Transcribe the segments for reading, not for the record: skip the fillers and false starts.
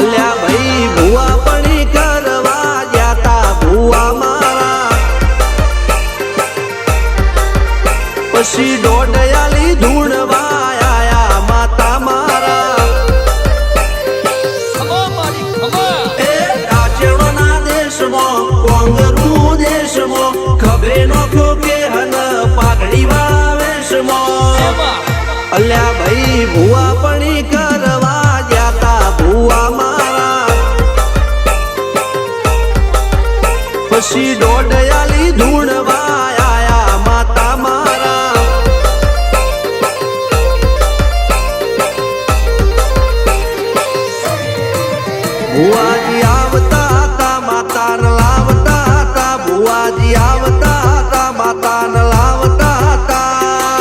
અલ્યા ભાઈ ભુવા પણી કરવા જાતા ભુવા મારા પછી દોડયાલી ધૂણવા આયા માતા મારા એ રાચેણોના દેશમાં કોંગરું દેશમાં ખબરે નોખો કે હન પાઘડી વાવેશમાં અલ્યા ભાઈ ભુવા પણી કરવા જાતા ભુવા મારા પછી દોડયાલી ધૂણવા આયા માતા મારા ભુવાજી આવતા હતા માતાને લાવતા હતા ભુવાજી આવતા હતા માતાને લાવતા હતા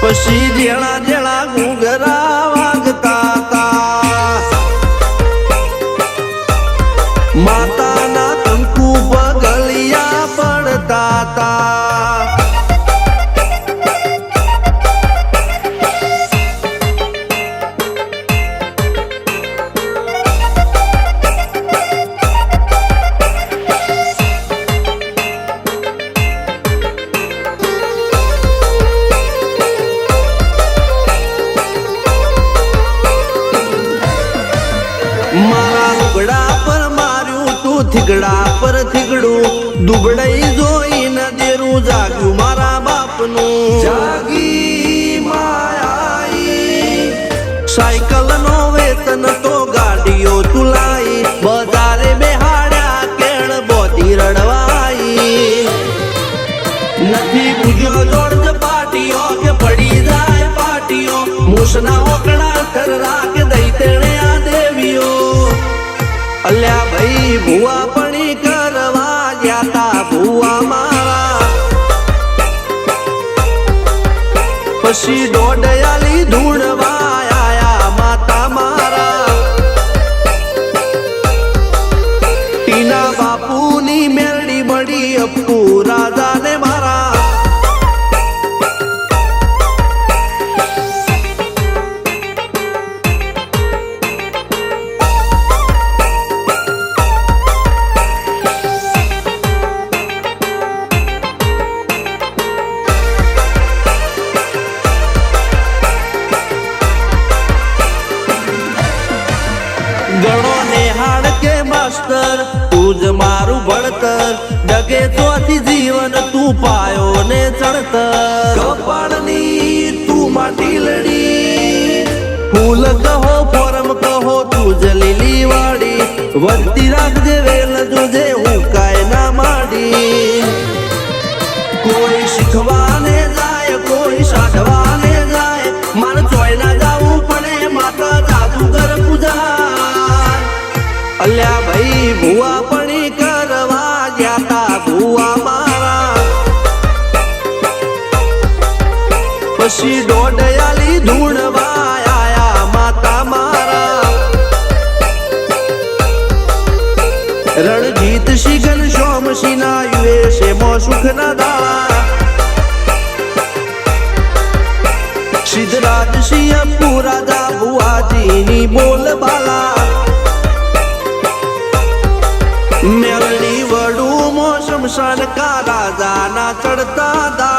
પછી જેણા જેણા ઘૂંઘરા વાગતા હતા માતાના કંકુ પગલિયા પડતા હતા મારા લુગડા પર માર્યું તું થીગડા પર થીગડું દુબળાઈ જોઈને દેરું જાગ્યું મારા બાપનું જાગી માયાઈ સાયકલ નો વેતન તો ગાડીઓ તુલાઈ બજારે બેહાડ્યા કેળ બોધી રડવાઈ નથી પૂજ્યો જોડ પાટીઓ કે પડી જાય પાટીઓ મૂસના ઓકડા થરરા કે દઈ તેણે આ દેવીઓ અલ્યા ભાઈ ભુવા પણી કરવા જાતા ભુવા મારા પછી દોડયાલી ધૂણવા આયા માતા મારા ટીના બાપુની મેરડી મળી અપ્પુ રાજાને મારા ગણો નેહાળ કે માસ્ટર તું જ મારું ભણતર ડગે ચોથી જીવન તું પાયો ને ચણતર કપાળની તું માટી લડી ફૂલ કહો ફોરમ કહો તું જ લીલી વાડી વધતી રાખજે વેલ જોજે હું કાય ના માડી કોઈ શીખવાને જાય કોઈ સાધવાને જાય મારે ચોય ના જાવું પડે માતા જાદુગર પૂજા અલ્યા ભાઈ ભુવા પણી કરવા જાતા ભુવા મારા પછી દોડયાલી ધૂણવા આયા માતા મારા રણજીત સિંહ સોમસિંહ ના યુએસે મો સુખ ના દાળા સિદ્ધરાજ સિંહ પુરાદા ભુવાજીની બોલ બાલા મેલની વડું મો શમશાન કા રાજા ના ચડતા દા